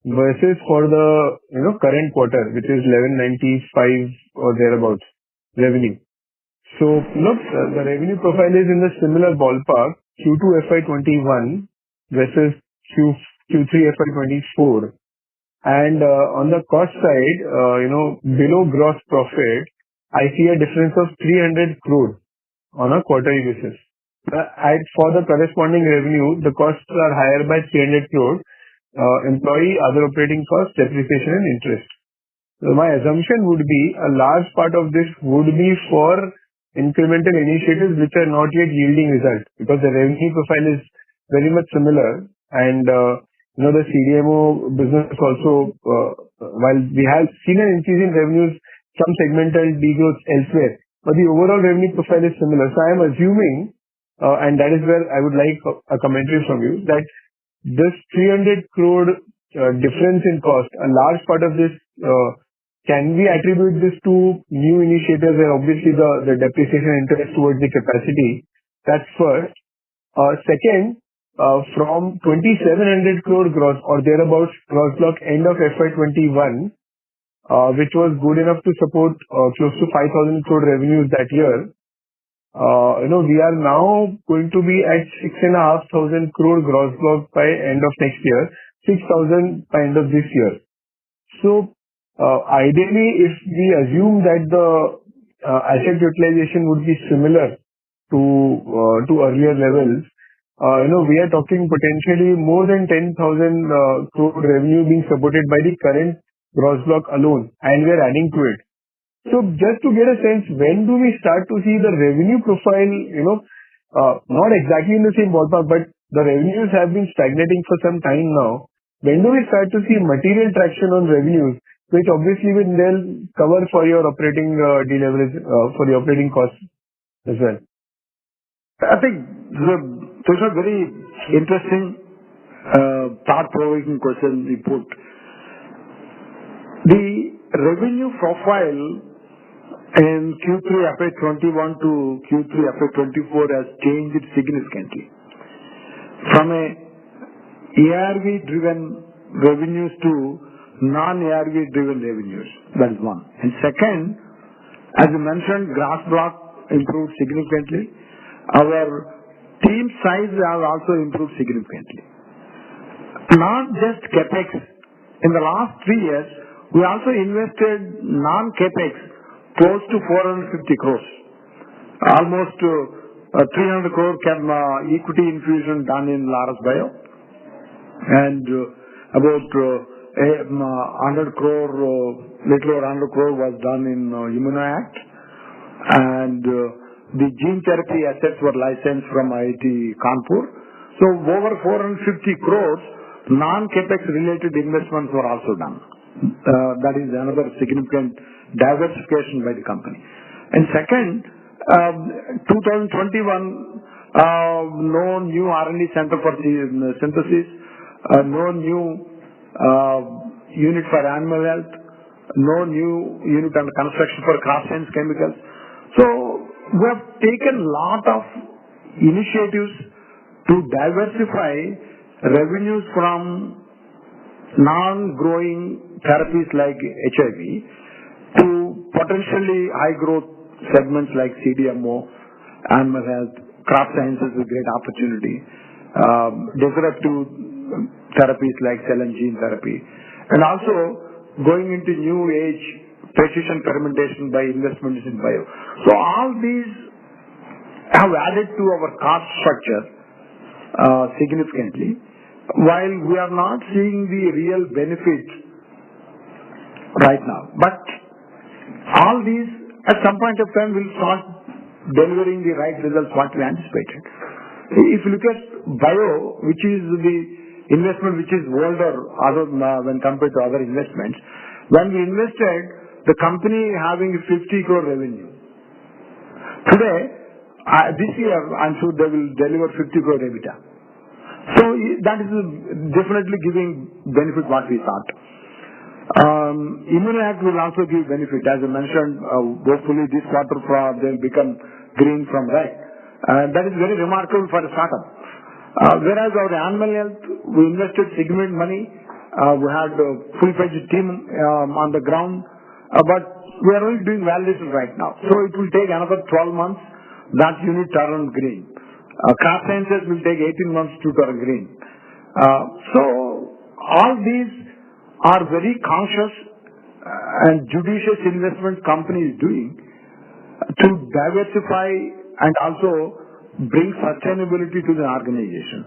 versus for the current quarter, which is 1195 or thereabouts revenue. So look, the revenue profile is in the similar ballpark, Q2 FY21 versus Q3 FY24. And on the cost side, below gross profit, I see a difference of 300 crore on a quarterly basis. For the corresponding revenue, the costs are higher by 300 crore, employee, other operating costs, depreciation and interest. So my assumption would be a large part of this would be for incremental initiatives which are not yet yielding results, because the revenue profile is very much similar, and the CDMO business also, while we have seen an increase in revenues, some segmental degrowth elsewhere, but the overall revenue profile is similar. So I am assuming, and that is where I would like a commentary from you, that this 300 crore difference in cost, a large part of this, can we attribute this to new initiatives and obviously the depreciation interest towards the capacity? That's first. Second, from 2700 crore gross or thereabouts gross block end of FY21, which was good enough to support close to 5,000 crore revenues that year, we are now going to be at 6,500 crore gross block by end of next year, 6,000 by end of this year. So ideally, if we assume that the asset utilization would be similar to earlier levels, we are talking potentially more than 10,000 crore revenue being supported by the current gross block alone, and we are adding to it. So just to get a sense, when do we start to see the revenue profile, not exactly in the same ballpark, but the revenues have been stagnating for some time now. When do we start to see material traction on revenues, which obviously will then cover for your operating deleverage, for the operating costs as well? I think those are very interesting, thought-provoking question you put. The revenue profile in Q3 FY21 to Q3 FY24 has changed significantly. From a ARV-driven revenues to non-ARV-driven revenues. That is one. And second, as you mentioned, gross block improved significantly. Our team size has also improved significantly. Not just capex. In the last 3 years, we also invested non-capex close to 450 crores. Almost 300 crore equity infusion done in Laurus Bio, and about 100 crore, little over 100 crore was done in Immunoact, and the gene therapy assets were licensed from IIT Kanpur. So over 450 crores non-capex related investments were also done. That is another significant diversification by the company. And second, 2021, no new R&D center for the synthesis, no new unit for animal health, no new unit under construction for crop science chemicals. So we have taken a lot of initiatives to diversify revenues from non-growing therapies like HIV to potentially high growth segments like CDMO, animal health, crop sciences with great opportunity, disruptive therapies like cell and gene therapy, and also going into new age precision fermentation by investments in bio. So all these have added to our cost structure significantly, while we are not seeing the real benefit right now. But all these at some point of time will start delivering the right results what we anticipated. If you look at bio, which is the investment which is older when compared to other investments, when we invested, the company having 50 crore revenue. Today, this year, I'm sure they will deliver 50 crore EBITDA. So that is definitely giving benefit what we thought. ImmunoAct will also give benefit. As I mentioned, hopefully this quarter they'll become green from red. That is very remarkable for a startup. Whereas our animal health, we invested significant money. We had a full-fledged team on the ground, but we are only doing validation right now. So it will take another 12 months that unit turn green. Crop sciences will take 18 months to turn green. So all these are very conscious and judicious investment companies doing to diversify and also bring sustainability to the organization.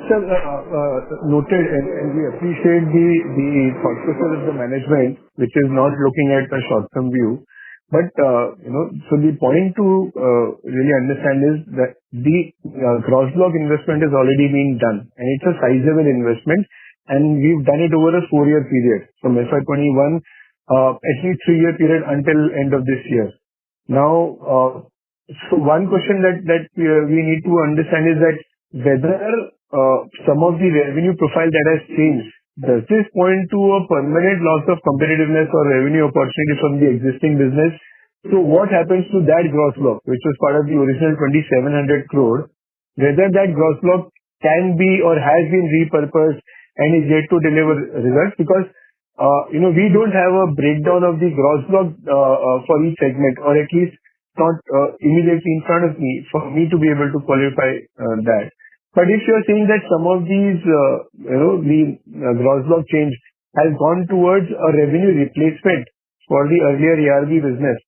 Sir, noted, and we appreciate the thought process of the management, which is not looking at a short-term view. But, so the point to really understand is that the gross block investment has already been done, and it's a sizable investment, and we've done it over a 4-year period, from FY21, at least 3-year period until end of this year. Now, so one question that we need to understand is that whether some of the revenue profile that has changed, does this point to a permanent loss of competitiveness or revenue opportunity from the existing business? So what happens to that gross block, which was part of the original 2,700 crore, whether that gross block can be or has been repurposed and is yet to deliver results? Because, we don't have a breakdown of the gross block for each segment, or at least not immediately in front of me for me to be able to qualify that. But if you are saying that some of these, the gross block change has gone towards a revenue replacement for the earlier ARV business,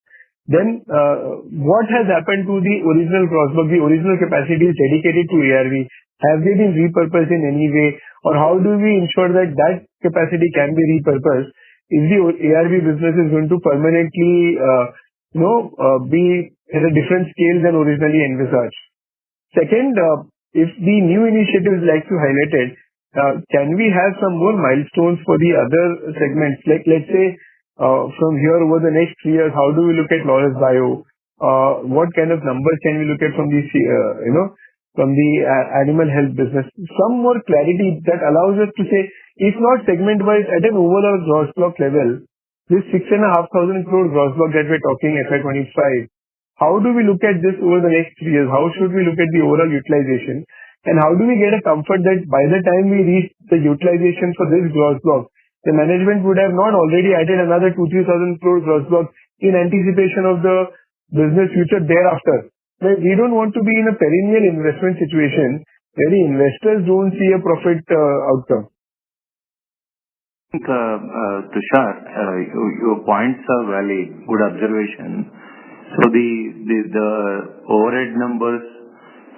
then what has happened to the original gross block, the original capacity is dedicated to ARV? Have they been repurposed in any way? Or how do we ensure that that capacity can be repurposed if the ARV business is going to permanently, be at a different scale than originally envisaged? Second, if the new initiatives like you highlighted, can we have some more milestones for the other segments? Like, let's say, from here over the next 3 years, how do we look at Laurus Bio? What kind of numbers can we look at from the, from the animal health business? Some more clarity that allows us to say, if not segment-wise, at an overall gross block level, this 6,500 crore gross block that we're talking FY25, how do we look at this over the next 3 years? How should we look at the overall utilization? And how do we get a comfort that by the time we reach the utilization for this gross block, the management would have not already added another 2,000-3,000 crore gross block in anticipation of the business future thereafter? We don't want to be in a perennial investment situation where the investors don't see a profit outcome. I think, Tushar, your points are valid, good observation. So the overhead numbers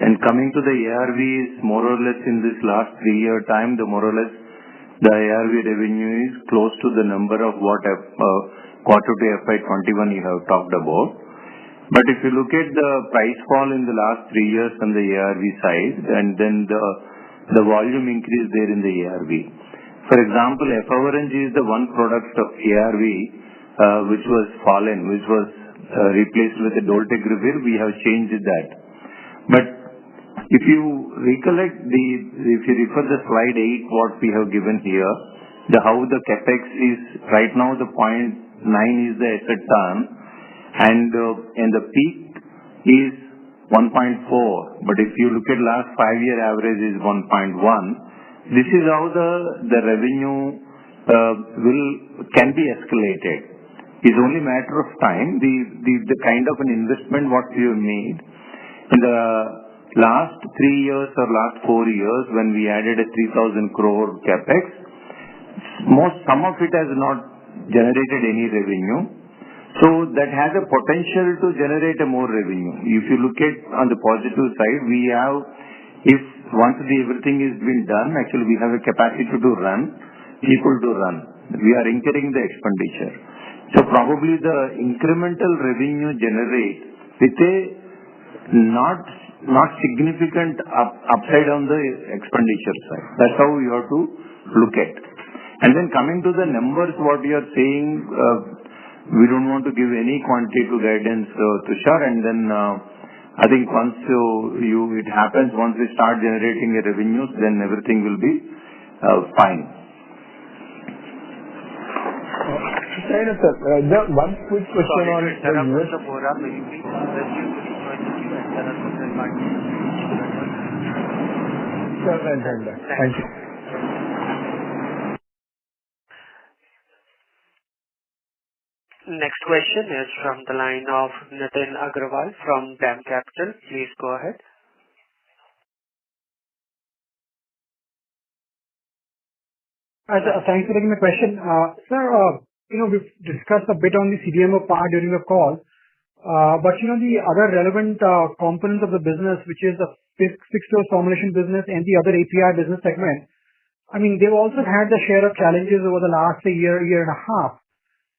and coming to the ARVs, more or less in this last 3-year time, more or less the ARV revenue is close to the number of what quarter to FY21 you have talked about. But if you look at the price fall in the last 3 years on the ARV side, and then the volume increase there in the ARV. For example, efavirenz is the one product of ARV which was fallen, which was replaced with the dolutegravir. We have changed that. But if you recollect if you refer the slide 8, what we have given here, how the capex is right now, the 0.9 is the asset turn, and the peak is 1.4. But if you look at last 5-year average is 1.1. This is how the revenue can be escalated. It's only a matter of time. The kind of an investment what we have made in the last 3 years or last 4 years when we added a 3,000 crore capex, some of it has not generated any revenue. So that has a potential to generate a more revenue. If you look at on the positive side, we have, if once everything is been done, actually we have a capacity to run, people to run. We are incurring the expenditure. So probably the incremental revenue generate with a not significant upside on the expenditure side. That's how you have to look at. And then coming to the numbers, what you are saying, we don't want to give any quantitative guidance, Tushar, and then I think once it happens, once we start generating a revenues, then everything will be fine. Fair enough, sir. Just one quick question Sorry on to the interrupt, US. Mr. Bora. May you please request you to rejoin the queue as there are several participants waiting for their turn. Sure, I'll join back. Thank you. Next question is from the line of Nitin Agrawal from DAM Capital. Please go ahead. Thanks for taking my question. Sir, we've discussed a bit on the CDMO part during the call, but the other relevant components of the business, which is the fixed-dose formulation business and the other API business segment, I mean, they've also had the share of challenges over the last year and a half.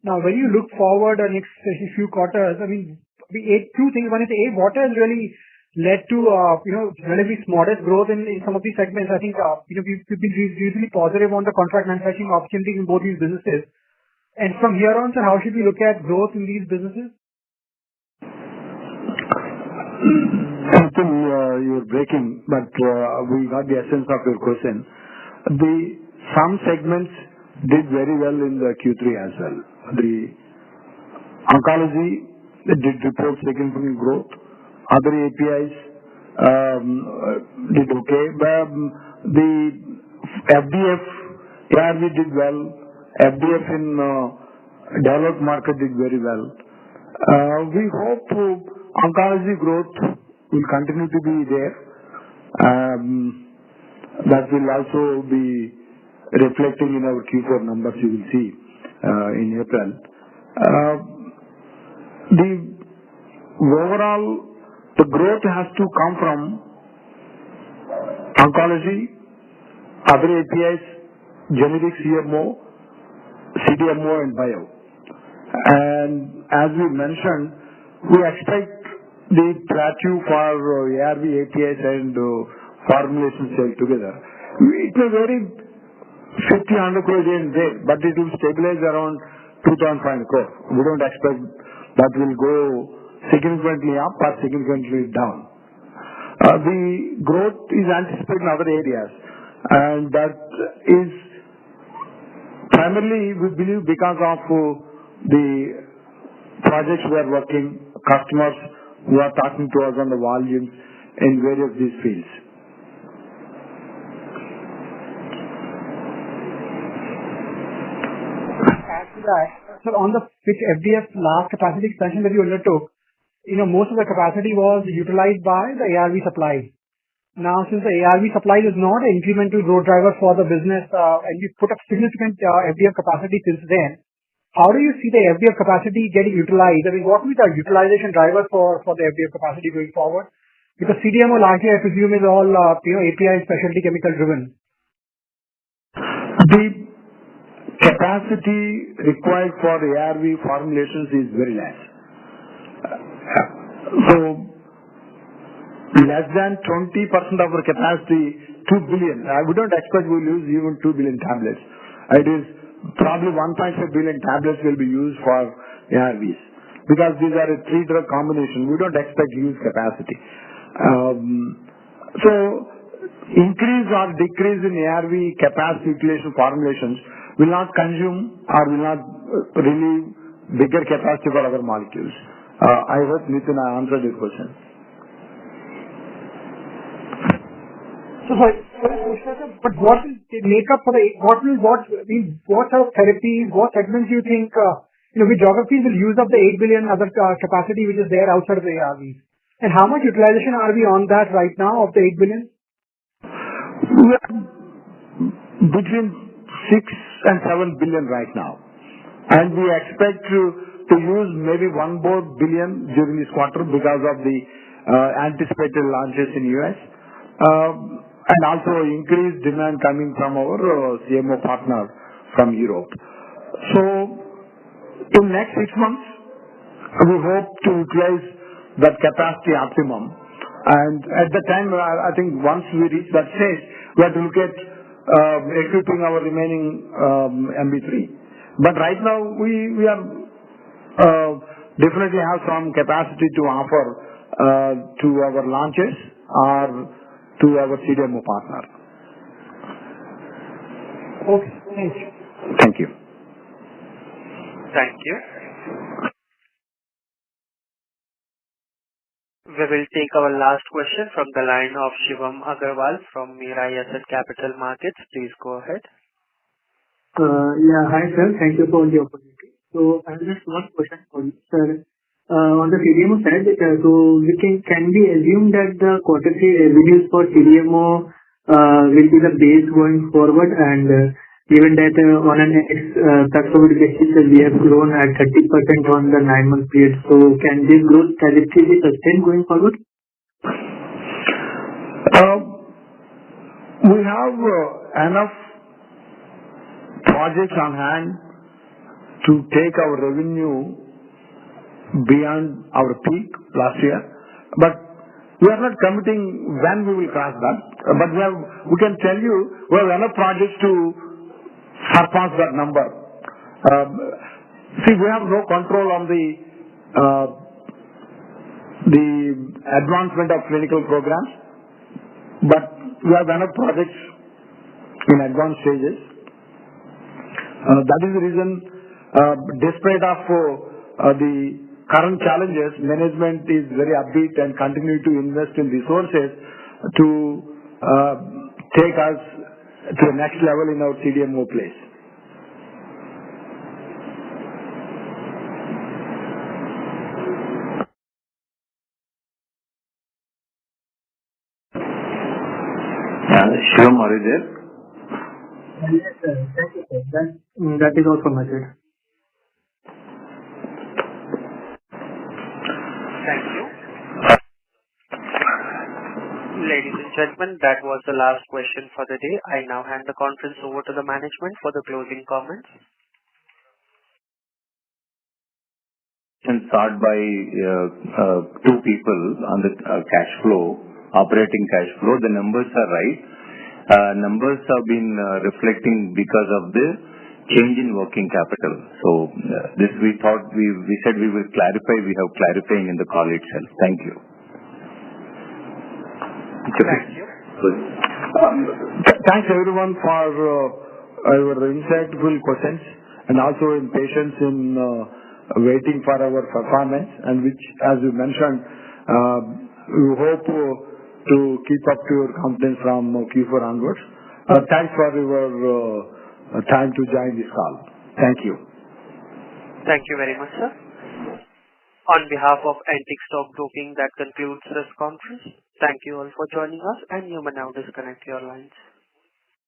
Now, when you look forward the next few quarters, I mean, two things. One is, what has really led to, relatively modest growth in some of these segments? I think, we've been reasonably positive on the contract manufacturing opportunities in both these businesses. And from here on, sir, how should we look at growth in these businesses? Something you're breaking, but we got the essence of your question. Some segments did very well in the Q3 as well. The oncology did report significant growth. Other APIs did okay. The FDF ARV did well. FDF in developed market did very well. We hope oncology growth will continue to be there. That will also be reflecting in our Q4 numbers you will see in April. The growth has to come from oncology, other APIs, generic CMO, CDMO and bio. And as we mentioned, we expect the plateau for ARV APIs and formulation sale together. It may vary 50-100 crores here and there, but it will stabilize around 2,500 crores. We don't expect that will go significantly up or significantly down. The growth is anticipated in other areas, and that is primarily, we believe, because of the projects we are working, customers who are talking to us on the volumes in various these fields. So on the FDF last capacity expansion that you undertook, most of the capacity was utilized by the ARV supply. Now, since the ARV supply is not an incremental growth driver for the business, and you put up significant FDF capacity since then, how do you see the FDF capacity getting utilized? I mean, what will be the utilization driver for the FDF capacity going forward? Because CDMO largely, I presume, is all API and specialty chemical driven. The capacity required for ARV formulations is very less. So, less than 20% of our capacity, 2 billion. We don't expect we'll use even 2 billion tablets. It is probably 1.5 billion tablets will be used for ARVs. Because these are a 3-drug combination, we don't expect huge capacity. So, increase or decrease in ARV capacity utilization formulations will not consume or will not relieve bigger capacity for other molecules. I hope, Nitin, I answered your question. So, sorry, but what will make up for what sort of therapies, what segments do you think, which geographies will use up the 8 billion other capacity which is there outside of the ARVs? And how much utilization are we on that right now of the 8 billion? We are between 6 and 7 billion right now. And we expect to use maybe 1 more billion during this quarter because of the anticipated launches in US. And also increased demand coming from our CMO partner from Europe. So, in next 6 months, we hope to utilize that capacity optimum. And at the time, I think once we reach that stage, we have to look at equipping our remaining MB3. But right now, we are definitely have some capacity to offer to our launches or to our CDMO partner. Okay, thank you. Thank you. Thank you. We will take our last question from the line of Shivam Agarwal from Mirae Asset Capital Markets. Please go ahead. Yeah. Hi, sir. Thank you for the opportunity. So I have just one question for you, sir. On the CDMO side, so can we assume that the quarter three revenues for CDMO will be the base going forward? And given that on an ex-customer basis, we have grown at 30% on the 9-month period, so can this growth trajectory be sustained going forward? We have enough projects on hand to take our revenue beyond our peak last year, but we are not committing when we will cross that. But we can tell you we have enough projects to surpass that number. See, we have no control on the advancement of clinical programs, but we have enough projects in advanced stages. That is the reason, despite of the current challenges, management is very upbeat and continue to invest in resources to take us to the next level in our CDMO place. Shivam, are you there? Yes, sir. Thank you, sir. That is all from my side. Thank you. Ladies and gentlemen, that was the last question for the day. I now hand the conference over to the management for the closing comments. Can start by two people on the cash flow, operating cash flow. The numbers are right. Numbers have been reflecting because of the change in working capital. So this we thought we said we will clarify. We have clarifying in the call itself. Thank you. Thank you. Thanks everyone for your insightful questions and also in patience in waiting for our performance, and which, as you mentioned, we hope to keep up to your confidence from Q4 onwards. Thanks for your time to join this call. Thank you. Thank you very much, sir. On behalf of Antique Stock Broking, that concludes this conference. Thank you all for joining us, and you may now disconnect your lines.